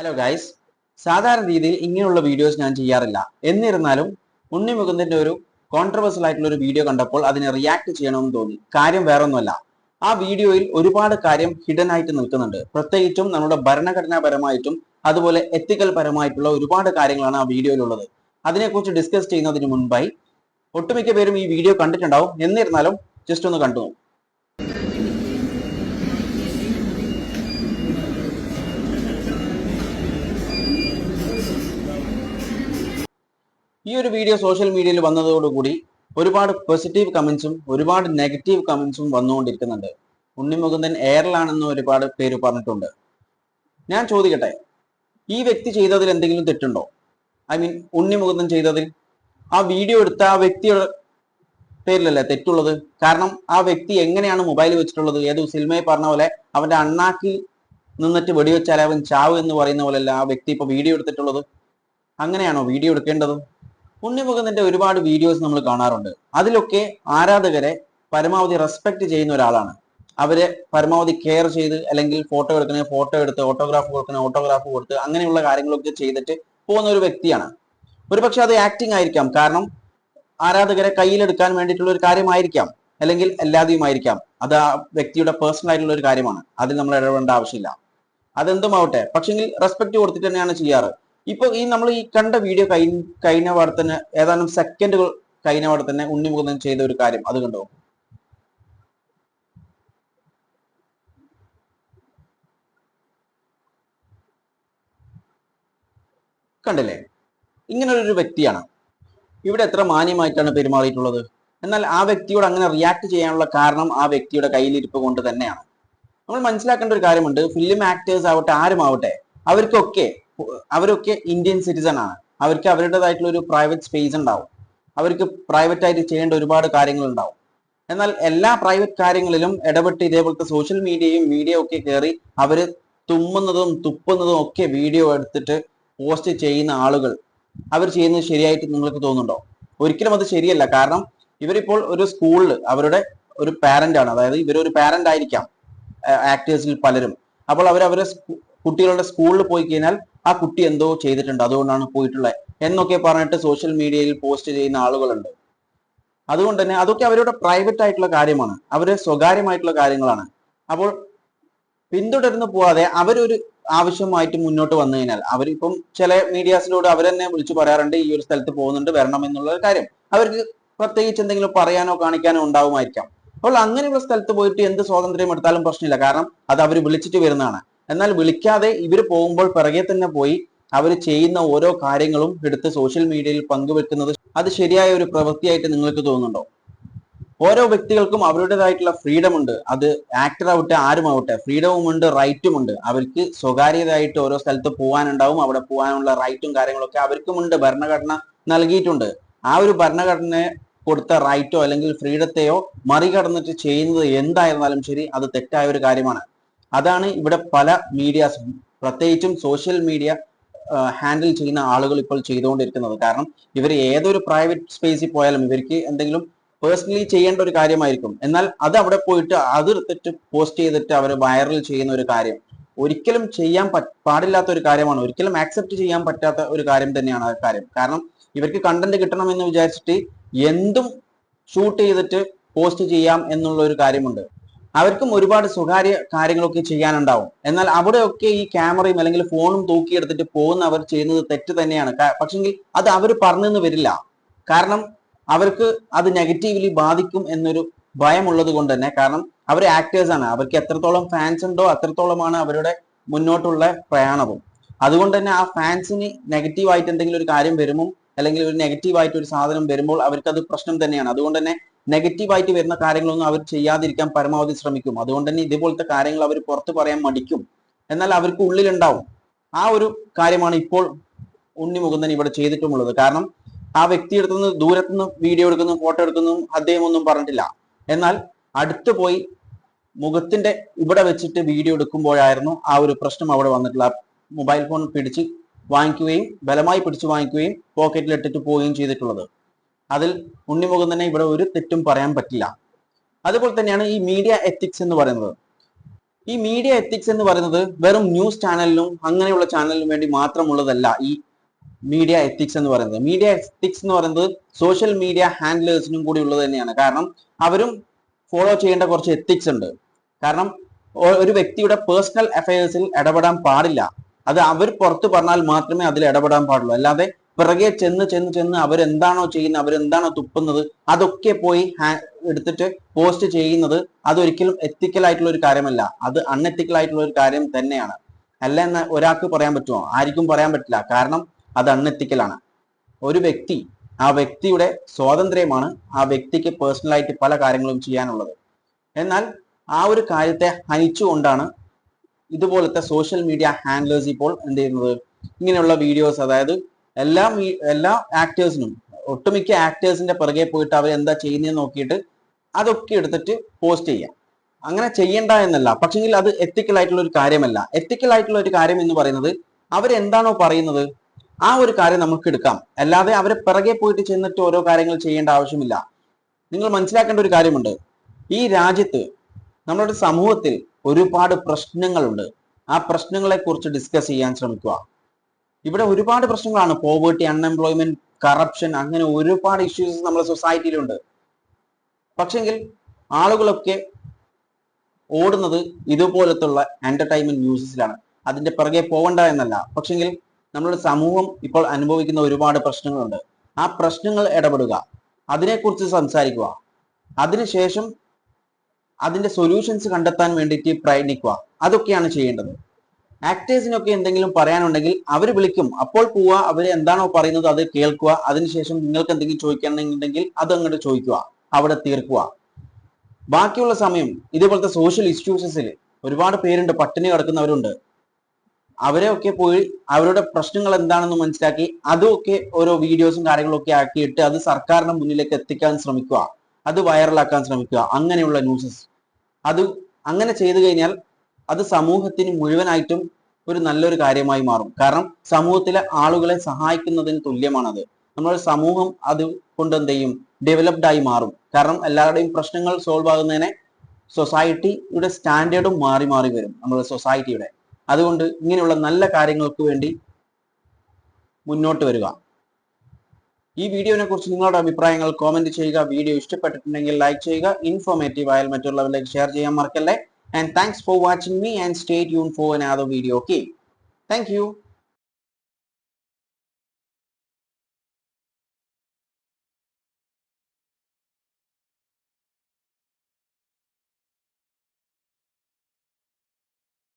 Hello guys, സാധാരണ രീതിയിൽ ഇങ്ങനെയുള്ള വീഡിയോസ് ഞാൻ ചെയ്യാറില്ല. എന്നിരുന്നാലും ഉണ്ണി മുകുന്ദന്റെ ഒരു കോൺട്രവേഴ്സ്യൽ ആയിട്ടുള്ള ഒരു വീഡിയോ കണ്ടപ്പോൾ അതിനെ റിയാക്ട് ചെയ്യണമെന്ന് തോന്നി. കാര്യം വേറൊന്നുമല്ല, ആ വീഡിയോയിൽ ഒരുപാട് കാര്യം ഹിഡൻ ആയിട്ട് നിൽക്കുന്നുണ്ട്. പ്രത്യേകിച്ചും നമ്മുടെ ഭരണഘടനാപരമായിട്ടും അതുപോലെ എത്തിക്കൽ പരമായിട്ടുള്ള ഒരുപാട് കാര്യങ്ങളാണ് ആ വീഡിയോയിലുള്ളത്. അതിനെക്കുറിച്ച് ഡിസ്കസ് ചെയ്യുന്നതിന് മുൻപായി ഒട്ടുമിക്ക പേരും ഈ വീഡിയോ കണ്ടിട്ടുണ്ടാവും. എന്നിരുന്നാലും ജസ്റ്റ് ഒന്ന് കണ്ടു. ഈ ഒരു വീഡിയോ സോഷ്യൽ മീഡിയയിൽ വന്നതോടുകൂടി ഒരുപാട് പോസിറ്റീവ് കമന്റ്സും ഒരുപാട് നെഗറ്റീവ് കമന്റ്സും വന്നുകൊണ്ടിരിക്കുന്നുണ്ട്. ഉണ്ണി മുകുന്ദൻ എയറിലാണെന്ന് ഒരുപാട് പേര് പറഞ്ഞിട്ടുണ്ട്. ഞാൻ ചോദിക്കട്ടെ, ഈ വ്യക്തി ചെയ്തതിൽ എന്തെങ്കിലും തെറ്റുണ്ടോ? ഉണ്ണി മുകുന്ദൻ ചെയ്തതിൽ ആ വീഡിയോ എടുത്ത ആ വ്യക്തിയുടെ പേരിലല്ലേ തെറ്റുള്ളത്? കാരണം ആ വ്യക്തി എങ്ങനെയാണ് മൊബൈൽ വെച്ചിട്ടുള്ളത്? ഏത് സിനിമയിൽ പറഞ്ഞ പോലെ അവന്റെ അണ്ണാക്കിൽ നിന്നിട്ട് വെടിവെച്ചാൽ അവൻ ചാവ് എന്ന് പറയുന്ന പോലെയല്ല ആ വ്യക്തി ഇപ്പൊ വീഡിയോ എടുത്തിട്ടുള്ളത്. അങ്ങനെയാണോ വീഡിയോ എടുക്കേണ്ടത്? ഉണ്ണി മുകുന്ദന്റെ ഒരുപാട് വീഡിയോസ് നമ്മൾ കാണാറുണ്ട്. അതിലൊക്കെ ആരാധകരെ പരമാവധി റെസ്പെക്ട് ചെയ്യുന്ന ഒരാളാണ്. അവരെ പരമാവധി കെയർ ചെയ്ത്, അല്ലെങ്കിൽ ഫോട്ടോ എടുക്കണേ ഫോട്ടോ എടുത്ത്, ഓട്ടോഗ്രാഫ് കൊടുക്കണേ ഓട്ടോഗ്രാഫ് കൊടുത്ത്, അങ്ങനെയുള്ള കാര്യങ്ങളൊക്കെ ചെയ്തിട്ട് പോകുന്ന ഒരു വ്യക്തിയാണ്. ഒരുപക്ഷെ അത് ആക്ടിങ് ആയിരിക്കാം, കാരണം ആരാധകരെ കയ്യിലെടുക്കാൻ വേണ്ടിയിട്ടുള്ള ഒരു കാര്യമായിരിക്കാം, അല്ലെങ്കിൽ എല്ലാതെയുമായിരിക്കാം. അത് ആ വ്യക്തിയുടെ പേഴ്സണൽ ആയിട്ടുള്ള ഒരു കാര്യമാണ്. അതിൽ നമ്മൾ ഇടപെടേണ്ട ആവശ്യമില്ല. അതെന്തുമാവട്ടെ, പക്ഷെങ്കിൽ റെസ്പെക്ട് കൊടുത്തിട്ട് തന്നെയാണ് ചെയ്യാറ്. ഇപ്പൊ നമ്മൾ ഈ കണ്ട വീഡിയോ കഴിഞ്ഞ പാടെ തന്നെ, ഏതാനും സെക്കൻഡുകൾ കഴിഞ്ഞ പാടെ തന്നെ ഉണ്ണി മുകുന്ദൻ ചെയ്ത ഒരു കാര്യം അത് കണ്ടോ? കണ്ടില്ലേ? ഇങ്ങനൊരു വ്യക്തിയാണ്. ഇവിടെ എത്ര മാന്യമായിട്ടാണ് പെരുമാറിയിട്ടുള്ളത്. എന്നാൽ ആ വ്യക്തിയോട് അങ്ങനെ റിയാക്ട് ചെയ്യാനുള്ള കാരണം ആ വ്യക്തിയുടെ കയ്യിലിരിപ്പ് കൊണ്ട് തന്നെയാണ്. നമ്മൾ മനസ്സിലാക്കേണ്ട ഒരു കാര്യമുണ്ട്. ഫിലിം ആക്ടേഴ്സ് ആവട്ടെ, ആരുമാവട്ടെ, അവരൊക്കെ ഇന്ത്യൻ സിറ്റിസൺ ആണ്. അവർക്ക് അവരുടേതായിട്ടുള്ള ഒരു പ്രൈവറ്റ് സ്പേസ് ഉണ്ടാവും. അവർക്ക് പ്രൈവറ്റ് ആയിട്ട് ചെയ്യേണ്ട ഒരുപാട് കാര്യങ്ങൾ ഉണ്ടാവും. എന്നാൽ എല്ലാ പ്രൈവറ്റ് കാര്യങ്ങളിലും ഇടപെട്ട് ഇതേപോലത്തെ സോഷ്യൽ മീഡിയ ഒക്കെ കയറി അവര് തുമ്മുന്നതും തുപ്പുന്നതും ഒക്കെ വീഡിയോ എടുത്തിട്ട് പോസ്റ്റ് ചെയ്യുന്ന ആളുകൾ, അവർ ചെയ്യുന്നത് ശരിയായിട്ട് നിങ്ങൾക്ക് തോന്നുന്നുണ്ടോ? ഒരിക്കലും അത് ശരിയല്ല. കാരണം ഇവരിപ്പോൾ ഒരു സ്കൂളിൽ അവരുടെ ഒരു പാരന്റ് ആണ്. അതായത് ഇവരൊരു പാരന്റ് ആയിരിക്കാം ആക്ടേഴ്സിൽ പലരും. അപ്പോൾ അവരെ കുട്ടികളുടെ സ്കൂളിൽ പോയി കഴിഞ്ഞാൽ ആ കുട്ടി എന്തോ ചെയ്തിട്ടുണ്ട്, അതുകൊണ്ടാണ് പോയിട്ടുള്ളത് എന്നൊക്കെ പറഞ്ഞിട്ട് സോഷ്യൽ മീഡിയയിൽ പോസ്റ്റ് ചെയ്യുന്ന ആളുകളുണ്ട്. അതുകൊണ്ട് തന്നെ അതൊക്കെ അവരുടെ പ്രൈവറ്റ് ആയിട്ടുള്ള കാര്യമാണ്, അവരുടെ സ്വകാര്യമായിട്ടുള്ള കാര്യങ്ങളാണ്. അപ്പോൾ പിന്തുടർന്ന് പോവാതെ അവരൊരു ആവശ്യമായിട്ട് മുന്നോട്ട് വന്നു കഴിഞ്ഞാൽ, അവരിപ്പം ചില മീഡിയാസിലൂടെ അവരെന്നെ വിളിച്ചു പറയാറുണ്ട് ഈ ഒരു സ്ഥലത്ത് പോകുന്നുണ്ട് വരണം എന്നുള്ള കാര്യം. അവർക്ക് പ്രത്യേകിച്ച് എന്തെങ്കിലും പറയാനോ കാണിക്കാനോ ഉണ്ടാവുമായിരിക്കാം. അപ്പോൾ അങ്ങനെയുള്ള സ്ഥലത്ത് പോയിട്ട് എന്ത് സ്വാതന്ത്ര്യം എടുത്താലും പ്രശ്നമില്ല, കാരണം അത് അവർ വിളിച്ചിട്ട് വരുന്നതാണ്. എന്നാൽ വിളിക്കാതെ ഇവർ പോകുമ്പോൾ പിറകെ തന്നെ പോയി അവർ ചെയ്യുന്ന ഓരോ കാര്യങ്ങളും എടുത്ത് സോഷ്യൽ മീഡിയയിൽ പങ്കുവെക്കുന്നത് അത് ശരിയായ ഒരു പ്രവൃത്തിയായിട്ട് നിങ്ങൾക്ക് തോന്നുന്നുണ്ടോ? ഓരോ വ്യക്തികൾക്കും അവരുടേതായിട്ടുള്ള ഫ്രീഡം ഉണ്ട്. അത് ആക്ടർ ആവട്ടെ ആരുമാവട്ടെ, ഫ്രീഡവും ഉണ്ട്, റൈറ്റും ഉണ്ട്. അവർക്ക് സ്വകാര്യതയായിട്ട് ഓരോ സ്ഥലത്ത് പോകാനുണ്ടാവും. അവിടെ പോകാനുള്ള റൈറ്റും കാര്യങ്ങളൊക്കെ അവർക്കുമുണ്ട്. ഭരണഘടന നൽകിയിട്ടുണ്ട്. ആ ഒരു ഭരണഘടനയെ കൊടുത്ത റൈറ്റോ അല്ലെങ്കിൽ ഫ്രീഡത്തെയോ മറികടന്നിട്ട് ചെയ്യുന്നത് എന്തായിരുന്നാലും ശരി, അത് തെറ്റായ ഒരു കാര്യമാണ്. അതാണ് ഇവിടെ പല മീഡിയാസും, പ്രത്യേകിച്ചും സോഷ്യൽ മീഡിയ ഹാൻഡിൽ ചെയ്യുന്ന ആളുകൾ ഇപ്പോൾ ചെയ്തുകൊണ്ടിരിക്കുന്നത്. കാരണം ഇവർ ഏതൊരു പ്രൈവറ്റ് സ്പേസിൽ പോയാലും ഇവർക്ക് എന്തെങ്കിലും പേഴ്സണലി ചെയ്യേണ്ട ഒരു കാര്യമായിരിക്കും. എന്നാൽ അത് അവിടെ പോയിട്ട് അതെടുത്തിട്ട് പോസ്റ്റ് ചെയ്തിട്ട് അവർ വൈറൽ ചെയ്യുന്ന ഒരു കാര്യം ഒരിക്കലും ചെയ്യാൻ പാടില്ലാത്ത ഒരു കാര്യമാണ്. ഒരിക്കലും ആക്സെപ്റ്റ് ചെയ്യാൻ പറ്റാത്ത ഒരു കാര്യം തന്നെയാണ് ആ കാര്യം. കാരണം ഇവർക്ക് കണ്ടന്റ് കിട്ടണമെന്ന് വിചാരിച്ചിട്ട് എന്തും ഷൂട്ട് ചെയ്തിട്ട് പോസ്റ്റ് ചെയ്യാം എന്നുള്ള ഒരു കാര്യമുണ്ട്. അവർക്കും ഒരുപാട് സ്വകാര്യ കാര്യങ്ങളൊക്കെ ചെയ്യാനുണ്ടാവും. എന്നാൽ അവിടെയൊക്കെ ഈ ക്യാമറയും അല്ലെങ്കിൽ ഫോണും തൂക്കിയെടുത്തിട്ട് പോകുന്ന അവർ ചെയ്യുന്നത് തെറ്റ് തന്നെയാണ്. പക്ഷെങ്കിൽ അത് അവർ പറഞ്ഞെന്ന് വരില്ല. കാരണം അവർക്ക് അത് നെഗറ്റീവ്ലി ബാധിക്കും എന്നൊരു ഭയമുള്ളത് കൊണ്ട് തന്നെ. കാരണം അവർ ആക്ടേഴ്സ് ആണ്, അവർക്ക് എത്രത്തോളം ഫാൻസ് ഉണ്ടോ അത്രത്തോളമാണ് അവരുടെ മുന്നോട്ടുള്ള പ്രയാണവും. അതുകൊണ്ട് തന്നെ ആ ഫാൻസിന് നെഗറ്റീവായിട്ട് എന്തെങ്കിലും ഒരു കാര്യം വരുമ്പോൾ, അല്ലെങ്കിൽ ഒരു നെഗറ്റീവായിട്ട് ഒരു സാധനം വരുമ്പോൾ അവർക്ക് അത് പ്രശ്നം തന്നെയാണ്. അതുകൊണ്ട് തന്നെ നെഗറ്റീവായിട്ട് വരുന്ന കാര്യങ്ങളൊന്നും അവർ ചെയ്യാതിരിക്കാൻ പരമാവധി ശ്രമിക്കും. അതുകൊണ്ട് തന്നെ ഇതുപോലത്തെ കാര്യങ്ങൾ അവർ പുറത്ത് പറയാൻ മടിക്കും. എന്നാൽ അവർക്ക് ഉള്ളിലുണ്ടാവും. ആ ഒരു കാര്യമാണ് ഇപ്പോൾ ഉണ്ണി മുകുന്ദൻ ഇവിടെ ചെയ്തിട്ടുമുള്ളത്. കാരണം ആ വ്യക്തി എടുത്തുനിന്ന് ദൂരത്തുനിന്ന് വീഡിയോ എടുക്കുന്നു, ഫോട്ടോ എടുക്കുന്നു, അദ്ദേഹം ഒന്നും പറഞ്ഞിട്ടില്ല. എന്നാൽ അടുത്ത് പോയി മുഖത്തിന്റെ ഇവിടെ വെച്ചിട്ട് വീഡിയോ എടുക്കുമ്പോഴായിരുന്നു ആ ഒരു പ്രശ്നം അവിടെ വന്നിട്ടുള്ള. മൊബൈൽ ഫോൺ പിടിച്ച് വാങ്ങിക്കുകയും ബലമായി പിടിച്ചു വാങ്ങിക്കുകയും പോക്കറ്റിൽ ഇട്ടിട്ട് പോവുകയും ചെയ്തിട്ടുള്ളത്. അതിൽ ഉണ്ണി മുകുന്ദനെ ഇവിടെ ഒരു തെറ്റും പറയാൻ പറ്റില്ല. അതുപോലെ തന്നെയാണ് ഈ മീഡിയ എത്തിക്സ് എന്ന് പറയുന്നത്. ഈ മീഡിയ എത്തിക്സ് എന്ന് പറയുന്നത് വെറും ന്യൂസ് ചാനലിനും അങ്ങനെയുള്ള ചാനലിനും വേണ്ടി മാത്രമുള്ളതല്ല. ഈ മീഡിയ എത്തിക്സ് എന്ന് പറയുന്നത്, മീഡിയ എത്തിക്സ് എന്ന് പറയുന്നത് സോഷ്യൽ മീഡിയ ഹാൻഡ്ലേഴ്സിനും കൂടി ഉള്ളത് തന്നെയാണ്. കാരണം അവരും ഫോളോ ചെയ്യേണ്ട കുറച്ച് എത്തിക്സ് ഉണ്ട്. കാരണം ഒരു വ്യക്തിയുടെ പേഴ്സണൽ അഫയേഴ്സിൽ ഇടപെടാൻ പാടില്ല. അത് അവർ പുറത്ത് പറഞ്ഞാൽ മാത്രമേ അതിൽ ഇടപെടാൻ പാടുള്ളൂ. അല്ലാതെ പിറകെ ചെന്ന് അവരെന്താണോ ചെയ്യുന്നത്, അവരെന്താണോ തുപ്പുന്നത്, അതൊക്കെ പോയി എടുത്തിട്ട് പോസ്റ്റ് ചെയ്യുന്നത് അതൊരിക്കലും എത്തിക്കൽ ആയിട്ടുള്ള ഒരു കാര്യമല്ല. അത് അൺഎത്തിക്കൽ ആയിട്ടുള്ള ഒരു കാര്യം തന്നെയാണ്. അല്ല എന്ന് ഒരാൾക്ക് പറയാൻ പറ്റുമോ? ആർക്കും പറയാൻ പറ്റില്ല. കാരണം അത് അൺഎത്തിക്കലാണ്. ഒരു വ്യക്തി, ആ വ്യക്തിയുടെ സ്വാതന്ത്ര്യമാണ് ആ വ്യക്തിക്ക് പേഴ്സണലായിട്ട് പല കാര്യങ്ങളും ചെയ്യാനുള്ളത്. എന്നാൽ ആ ഒരു കാര്യത്തെ ഹനിച്ചുകൊണ്ടാണ് ഇതുപോലത്തെ സോഷ്യൽ മീഡിയ ഹാൻഡ്ലേഴ്സ് ഇപ്പോൾ എന്ത് ചെയ്യുന്നത്, ഇങ്ങനെയുള്ള വീഡിയോസ്, അതായത് എല്ലാ ആക്ടേഴ്സിനും, ഒട്ടുമിക്ക ആക്ടേഴ്സിന്റെ പിറകെ പോയിട്ട് അവർ എന്താ ചെയ്യുന്നതെന്ന് നോക്കിയിട്ട് അതൊക്കെ എടുത്തിട്ട് പോസ്റ്റ് ചെയ്യാം. അങ്ങനെ ചെയ്യണ്ട എന്നല്ല, പക്ഷെങ്കിൽ അത് എത്തിക്കൽ ആയിട്ടുള്ള ഒരു കാര്യമല്ല. എത്തിക്കൽ ആയിട്ടുള്ള ഒരു കാര്യം എന്ന് പറയുന്നത് അവരെന്താണോ പറയുന്നത് ആ ഒരു കാര്യം നമുക്ക് എടുക്കാം. അല്ലാതെ അവരെ പിറകെ പോയിട്ട് ചെന്നിട്ട് ഓരോ കാര്യങ്ങൾ ചെയ്യേണ്ട ആവശ്യമില്ല. നിങ്ങൾ മനസ്സിലാക്കേണ്ട ഒരു കാര്യമുണ്ട്. ഈ രാജ്യത്ത്, നമ്മുടെ സമൂഹത്തിൽ ഒരുപാട് പ്രശ്നങ്ങളുണ്ട്. ആ പ്രശ്നങ്ങളെ കുറിച്ച് ഡിസ്കസ് ചെയ്യാൻ ശ്രമിക്കുക. ഇവിടെ ഒരുപാട് പ്രശ്നങ്ങളാണ്. പോവേർട്ടി, അൺഎംപ്ലോയ്മെന്റ്, കറപ്ഷൻ, അങ്ങനെ ഒരുപാട് ഇഷ്യൂസ് നമ്മുടെ സൊസൈറ്റിയിലുണ്ട്. പക്ഷെങ്കിൽ ആളുകളൊക്കെ ഓടുന്നത് ഇതുപോലത്തുള്ള എന്റർടൈൻമെന്റ് ന്യൂസിലാണ്. അതിന്റെ പിറകെ പോകണ്ട എന്നല്ല, പക്ഷെങ്കിൽ നമ്മുടെ സമൂഹം ഇപ്പോൾ അനുഭവിക്കുന്ന ഒരുപാട് പ്രശ്നങ്ങളുണ്ട്. ആ പ്രശ്നങ്ങൾ ഇടപെടുക, അതിനെക്കുറിച്ച് സംസാരിക്കുക, അതിനുശേഷം അതിന്റെ സൊല്യൂഷൻസ് കണ്ടെത്താൻ വേണ്ടിയിട്ട് പ്രയത്നിക്കുക. അതൊക്കെയാണ് ചെയ്യേണ്ടത്. ആക്ടേഴ്സിനൊക്കെ എന്തെങ്കിലും പറയാനുണ്ടെങ്കിൽ അവർ വിളിക്കും, അപ്പോൾ പോവുക, അവർ എന്താണോ പറയുന്നത് അത് കേൾക്കുക. അതിനുശേഷം നിങ്ങൾക്ക് എന്തെങ്കിലും ചോദിക്കണമെന്നുണ്ടെങ്കിൽ അത് അങ്ങോട്ട് ചോദിക്കുക, അവിടെ തീർക്കുക. ബാക്കിയുള്ള സമയം ഇതേപോലത്തെ സോഷ്യൽ ഇഷ്യൂസിൽ ഒരുപാട് പേരുണ്ട്, പട്ടിണി കിടക്കുന്നവരുണ്ട്. അവരെയൊക്കെ പോയി അവരുടെ പ്രശ്നങ്ങൾ എന്താണെന്ന് മനസ്സിലാക്കി അതൊക്കെ ഓരോ വീഡിയോസും കാര്യങ്ങളൊക്കെ ആക്കിയിട്ട് അത് സർക്കാരിന്റെ മുന്നിലേക്ക് എത്തിക്കാൻ ശ്രമിക്കുക, അത് വൈറലാക്കാൻ ശ്രമിക്കുക. അങ്ങനെയുള്ള ന്യൂസസ് അത് അങ്ങനെ ചെയ്തു കഴിഞ്ഞാൽ അത് സമൂഹത്തിന് മുഴുവനായിട്ടും ഒരു നല്ലൊരു കാര്യമായി മാറും. കാരണം സമൂഹത്തിലെ ആളുകളെ സഹായിക്കുന്നതിന് തുല്യമാണത്. നമ്മുടെ സമൂഹം അത് കൊണ്ട് എന്ത് ചെയ്യും, ഡെവലപ്ഡ് ആയി മാറും. കാരണം എല്ലാവരുടെയും പ്രശ്നങ്ങൾ സോൾവ് ആകുന്നതിനെ സൊസൈറ്റിയുടെ സ്റ്റാൻഡേർഡും മാറി മാറി വരും നമ്മുടെ സൊസൈറ്റിയുടെ. അതുകൊണ്ട് ഇങ്ങനെയുള്ള നല്ല കാര്യങ്ങൾക്ക് വേണ്ടി മുന്നോട്ട് വരിക. ഈ വീഡിയോനെ കുറിച്ച് നിങ്ങളുടെ അഭിപ്രായങ്ങൾ കോമെന്റ് ചെയ്യുക. വീഡിയോ ഇഷ്ടപ്പെട്ടിട്ടുണ്ടെങ്കിൽ ലൈക്ക് ചെയ്യുക. ഇൻഫോർമേറ്റീവ് ആയാൽ മറ്റുള്ളവരിലേക്ക് ഷെയർ ചെയ്യാൻ മറക്കല്ലേ. And thanks for watching me and stay tuned for another video. Okay, thank you.